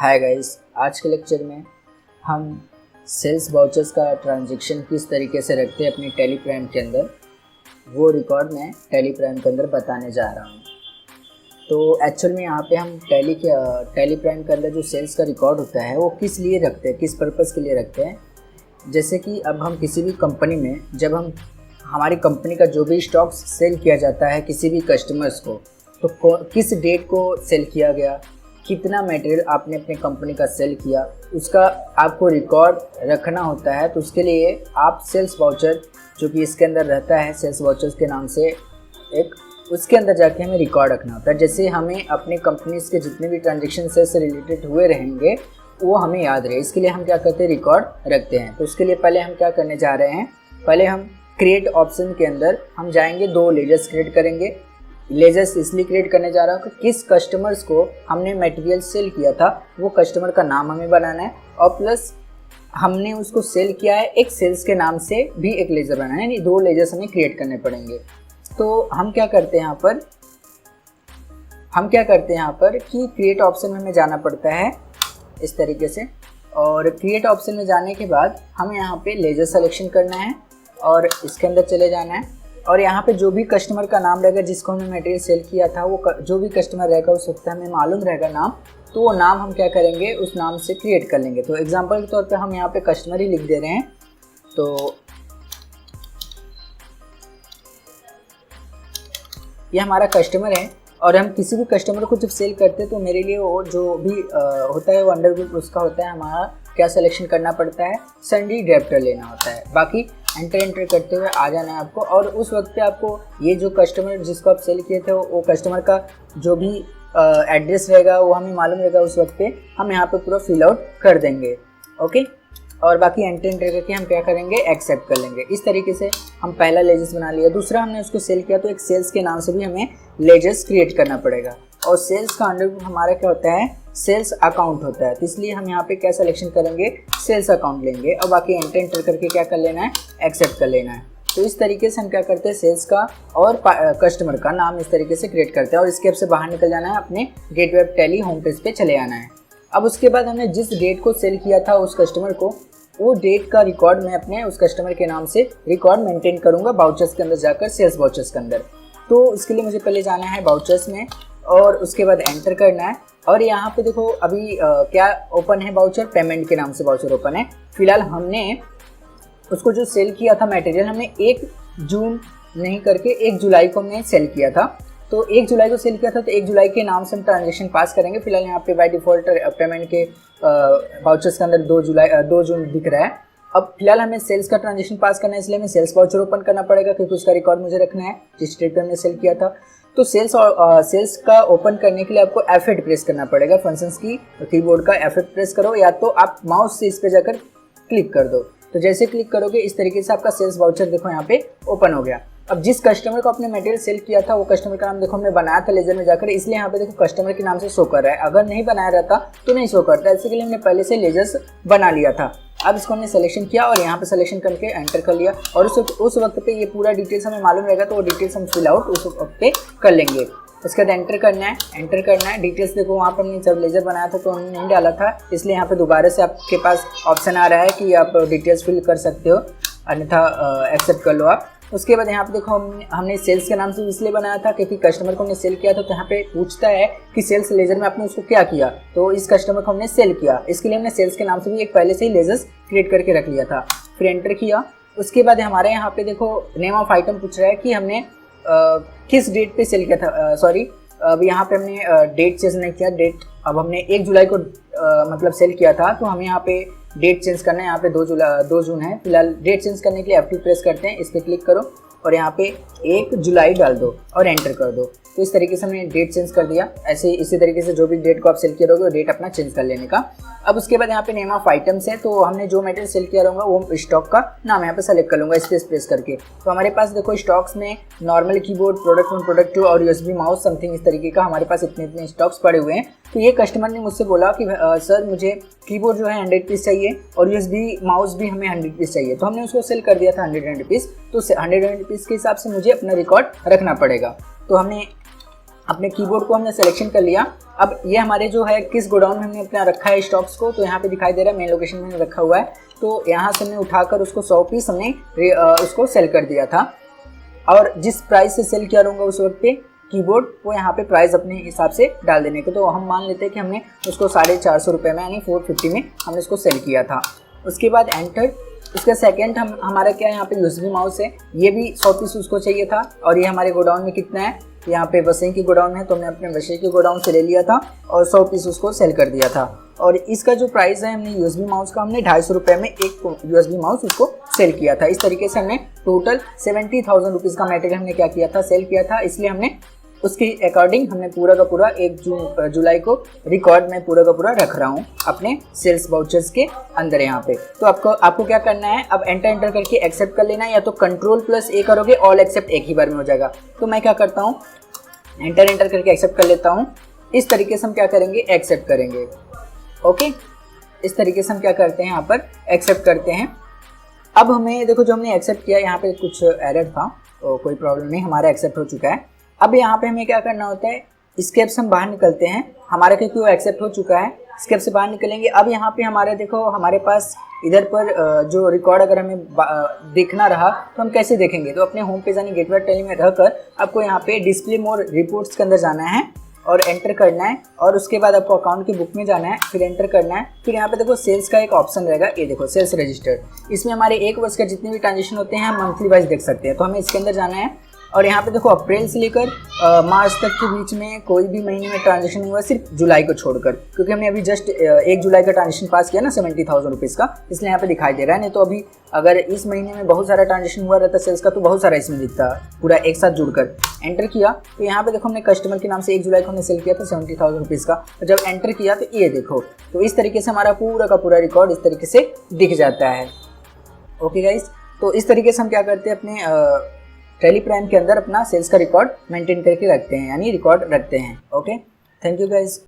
Hi guys, आज के lecture में हम सेल्स वाउचर्स का ट्रांजैक्शन किस तरीके से रखते हैं अपनी टैली प्राइम के अंदर, वो रिकॉर्ड मैं टैली प्राइम के अंदर बताने जा रहा हूँ। तो एक्चुअल में यहाँ पे हम टैली प्राइम के अंदर जो सेल्स का रिकॉर्ड होता है वो किस लिए रखते हैं, किस पर्पज़ के लिए रखते हैं। जैसे कि अब हम किसी भी कंपनी में जब हम हमारी कंपनी का जो भी स्टॉक सेल किया जाता है किसी भी कस्टमर्स को, तो किस डेट को सेल किया गया, कितना मटेरियल आपने अपने कंपनी का सेल किया, उसका आपको रिकॉर्ड रखना होता है। तो उसके लिए आप सेल्स वाउचर जो कि इसके अंदर रहता है, सेल्स वाउचर्स के नाम से एक, उसके अंदर जाके हमें रिकॉर्ड रखना होता है। जैसे हमें अपने कंपनीज के जितने भी ट्रांजेक्शन से रिलेटेड हुए रहेंगे वो हमें याद रहे, इसके लिए हम क्या करते हैं, रिकॉर्ड रखते हैं। तो उसके लिए पहले हम क्या करने जा रहे हैं, पहले हम क्रिएट ऑप्शन के अंदर हम जाएंगे, 2 लेजर्स क्रिएट करेंगे। लेजर्स इसलिए क्रिएट करने जा रहा हूँ कि किस कस्टमर्स को हमने मटेरियल सेल किया था वो कस्टमर का नाम हमें बनाना है, और प्लस हमने उसको सेल किया है एक सेल्स के नाम से भी एक लेजर बनाना है, यानी 2 लेजर्स हमें क्रिएट करने पड़ेंगे। तो हम क्या करते हैं यहाँ पर कि क्रिएट ऑप्शन में हमें जाना पड़ता है इस तरीके से, और क्रिएट ऑप्शन में जाने के बाद हमें यहाँ पे लेजर सिलेक्शन करना है और इसके अंदर चले जाना है। और यहाँ पे जो भी कस्टमर का नाम रहेगा जिसको हमने मटेरियल सेल किया था, वो जो भी कस्टमर रहेगा उस वक्त हमें मालूम रहेगा नाम, तो वो नाम हम क्या करेंगे, उस नाम से क्रिएट कर लेंगे। तो एग्जांपल के तौर पे हम यहाँ पे कस्टमर ही लिख दे रहे हैं। तो ये हमारा कस्टमर है, और हम किसी भी कस्टमर को जब सेल करते हैं तो मेरे लिए वो जो भी होता है वो अंडर ग्रुप उसका होता है, हमारा क्या सिलेक्शन करना पड़ता है, सन्डी डेप्टर लेना होता है। बाकी एंटर करते हुए आ जाना है आपको, और उस वक्त पे आपको ये जो कस्टमर जिसको आप सेल किए थे वो कस्टमर का जो भी एड्रेस रहेगा वो हमें मालूम रहेगा, उस वक्त पे हम यहाँ पे पूरा फिल आउट कर देंगे। ओके, और बाकी एंटर करके हम क्या करेंगे, एक्सेप्ट कर लेंगे। इस तरीके से हम पहला लेजर्स बना लिया। दूसरा, हमने उसको सेल किया तो एक सेल्स के नाम से भी हमें लेजर्स क्रिएट करना पड़ेगा, और सेल्स का अंडर हमारा क्या होता है, सेल्स अकाउंट होता है। तो इसलिए हम यहाँ पे क्या सिलेक्शन करेंगे, सेल्स अकाउंट लेंगे, और बाकी एंटर करके क्या कर लेना है, एक्सेप्ट कर लेना है। तो इस तरीके से हम क्या करते हैं, सेल्स का और कस्टमर का नाम इस तरीके से क्रिएट करते हैं, और इसके से बाहर निकल जाना है, अपने गेटवे टैली होम पेज पे चले आना है। अब उसके बाद हमने जिस डेट को सेल किया था उस कस्टमर को, वो डेट का रिकॉर्ड मैं अपने उस कस्टमर के नाम से रिकॉर्ड मेंटेन करूंगा वाउचर्स के अंदर जाकर, सेल्स वाउचर्स के अंदर। तो इसके लिए मुझे पहले जाना है वाउचर्स में, और उसके बाद एंटर करना है। और यहाँ पे देखो अभी क्या ओपन है, वाउचर पेमेंट के नाम से वाउचर ओपन है। फिलहाल हमने उसको जो सेल किया था मटेरियल, हमने 1 जून नहीं करके 1 जुलाई को हमने सेल किया था। तो 1 जुलाई को सेल किया था, तो 1 जुलाई के नाम से हम ट्रांजेक्शन पास करेंगे। फिलहाल यहाँ पे बाय डिफॉल्ट पेमेंट के वाउचर्स के अंदर 2 जून दिख रहा है। अब फिलहाल हमें सेल्स का ट्रांजेक्शन पास करना है, इसलिए हमें सेल्स वाउचर ओपन करना पड़ेगा, क्योंकि उसका रिकॉर्ड मुझे रखना है जिस डेट पे हमने सेल किया था। तो सेल्स का ओपन करने के लिए आपको F8 प्रेस करना पड़ेगा। फंक्शंस की कीबोर्ड का F8 प्रेस करो, या तो आप माउस से इस पे जाकर क्लिक कर दो। तो जैसे क्लिक करोगे इस तरीके से आपका सेल्स वाउचर देखो यहाँ पे ओपन हो गया। अब जिस कस्टमर को आपने मटेरियल सेल किया था वो कस्टमर का नाम देखो हमने बनाया था लेजर में जाकर, इसलिए यहाँ पे देखो कस्टमर के नाम से शो कर रहा है। अगर नहीं बनाया रहता तो नहीं शो करता, इसके लिए हमने पहले से लेजर्स बना लिया था। अब इसको हमने सिलेक्शन किया और यहाँ पे सिलेक्शन करके एंटर कर लिया, और उस वक्त पे ये पूरा डिटेल्स हमें मालूम रहेगा, तो वो डिटेल्स हम फिल आउट उस वक्त पे कर लेंगे। उसके बाद एंटर करना है। डिटेल्स देखो वहाँ पर हमने जब लेजर बनाया था तो हमने नहीं डाला था, इसलिए यहाँ पे दोबारा से आपके पास ऑप्शन आ रहा है कि आप डिटेल्स फिल कर सकते हो, अन्यथा एक्सेप्ट कर लो आप। उसके बाद यहाँ पे देखो हमने सेल्स के नाम से इसलिए बनाया था क्योंकि कस्टमर को हमने सेल किया था, तो यहाँ पे पूछता है कि सेल्स लेजर में आपने उसको क्या किया, तो इस कस्टमर को हमने सेल किया, इसके लिए हमने सेल्स के नाम से भी एक पहले से ही लेजर्स क्रिएट करके रख लिया था। फिर एंटर किया। उसके बाद हमारे यहाँ पे देखो नेम ऑफ आइटम पूछ रहा है कि हमने किस डेट पे सेल किया था। सॉरी, अब यहाँ पे हमने डेट चेंज नहीं किया, डेट अब हमने 1 जुलाई को मतलब सेल किया था, तो हमें यहाँ पे डेट चेंज करना है। यहाँ पे 2 जून है। फिलहाल डेट चेंज करने के लिए F2 प्रेस करते हैं, इस पर क्लिक करो और यहाँ पे 1 जुलाई डाल दो और एंटर कर दो। तो इस तरीके से हमने डेट चेंज कर दिया। ऐसे इसी तरीके से जो भी डेट को आप सेल किया रहोगे वो डेट अपना चेंज कर लेने का। अब उसके बाद यहाँ पे नेम ऑफ आइटम्स है, तो हमने जो मटेरियल सेल किया रहूँगा वो स्टॉक का नाम यहाँ पे सेलेक्ट कर लूँगा स्पेस प्रेस करके। तो हमारे पास देखो स्टॉक्स में नॉर्मल कीबोर्ड, प्रोडक्ट 1, प्रोडक्ट 2 और USB माउस समथिंग इस तरीके का हमारे पास इतने स्टॉक्स पड़े हुए हैं। तो ये कस्टमर ने मुझसे बोला कि सर मुझे कीबोर्ड जो है 100 पीस चाहिए और USB माउस भी हमें 100 पीस चाहिए, तो हमने उसको सेल कर दिया था 100 पीस। तो 100 पीस के हिसाब से मुझे अपना रिकॉर्ड रखना पड़ेगा। तो हमने अपने कीबोर्ड को हमने सिलेक्शन कर लिया अब ये हमारे जो है किस गोडाउन में हमने अपना रखा है स्टॉक्स को, तो यहाँ पे दिखाई दे रहा है मेन लोकेशन में रखा हुआ है। तो यहाँ से हमने उठाकर उसको 100 पीस हमने उसको सेल कर दिया था, और जिस प्राइस से सेल किया रहूँगा उस वक्त पे कीबोर्ड वो यहाँ पे प्राइस अपने हिसाब से डाल देने को। तो हम मान लेते हैं कि हमने उसको 450 रुपये में यानी 450 में हमने उसको सेल किया था। उसके बाद एंटर। उसका सेकंड हमारा क्या है, यहाँ पे यूएसबी माउस है, ये भी 100 पीस उसको चाहिए था। और ये हमारे गोडाउन में कितना है, यहाँ पे वसई की गोडाउन है, तो हमने अपने वसई के गोडाउन से ले लिया था और 100 पीस उसको सेल कर दिया था। और इसका जो प्राइस है हमने यूएसबी माउस का, हमने 250 रुपये में एक यूएसबी माउस उसको सेल किया था। इस तरीके से हमने टोटल 70,000 रुपीज़ का मटेरियल हमने क्या किया था, सेल किया था। इसलिए हमने उसके अकॉर्डिंग हमने पूरा का पूरा 1 जुलाई को रिकॉर्ड में पूरा का पूरा रख रहा हूँ अपने सेल्स वाउचर्स के अंदर यहाँ पे। तो आपको क्या करना है, अब एंटर करके एक्सेप्ट कर लेना है, या तो Ctrl+A करोगे ऑल एक्सेप्ट एक ही बार में हो जाएगा। तो मैं क्या करता हूँ, एंटर करके एक्सेप्ट कर लेता हूँ। इस तरीके से हम क्या करेंगे, एक्सेप्ट करेंगे। ओके, इस तरीके से हम क्या करते हैं, यहाँ पर एक्सेप्ट करते हैं। अब हमें देखो, जो हमने एक्सेप्ट किया यहाँ पे कुछ एरर था, तो कोई प्रॉब्लम नहीं, हमारा एक्सेप्ट हो चुका है। अब यहाँ पे हमें क्या करना होता है, स्केप से हम बाहर निकलते हैं, हमारा क्योंकि वो एक्सेप्ट हो चुका है, स्केप से बाहर निकलेंगे। अब यहाँ पे हमारे देखो, हमारे पास इधर पर जो रिकॉर्ड अगर हमें देखना रहा तो हम कैसे देखेंगे, तो अपने होम पेज यानी गेटवे टेली में रहकर आपको यहाँ पे डिस्प्ले मोर रिपोर्ट्स के अंदर जाना है और एंटर करना है, और उसके बाद आपको अकाउंट की बुक में जाना है, फिर एंटर करना है। फिर यहाँ पे देखो सेल्स का एक ऑप्शन रहेगा, ये देखो सेल्स रजिस्टर्ड, इसमें हमारे 1 वर्ष का जितने भी ट्रांजेक्शन होते हैं हम मंथली वाइज देख सकते हैं। तो हमें इसके अंदर जाना है, और यहाँ पे देखो अप्रैल से लेकर मार्च तक के बीच में कोई भी महीने में ट्रांजेक्शन हुआ, सिर्फ जुलाई को छोड़कर, क्योंकि हमने अभी जस्ट 1 जुलाई का ट्रांजेक्शन पास किया ना 70,000 रुपीज़ का, इसलिए यहाँ पे दिखाई दे रहा है। नहीं तो अभी अगर इस महीने में बहुत सारा ट्रांजेक्शन हुआ रहता सेल्स का तो बहुत सारा इसमें दिखता, पूरा एक साथ जुड़कर। एंटर किया तो यहाँ पे देखो हमने कस्टमर के नाम से 1 जुलाई को हमने सेल किया था 70,000 रुपीज़ का। तो जब एंटर किया तो ये देखो, तो इस तरीके से हमारा पूरा का पूरा रिकॉर्ड इस तरीके से दिख जाता है। ओके गाइस, तो इस तरीके से हम क्या करते हैं, अपने टैली प्राइम के अंदर अपना सेल्स का रिकॉर्ड मेंटेन करके रखते हैं, यानी रिकॉर्ड रखते हैं। Okay, thank you guys.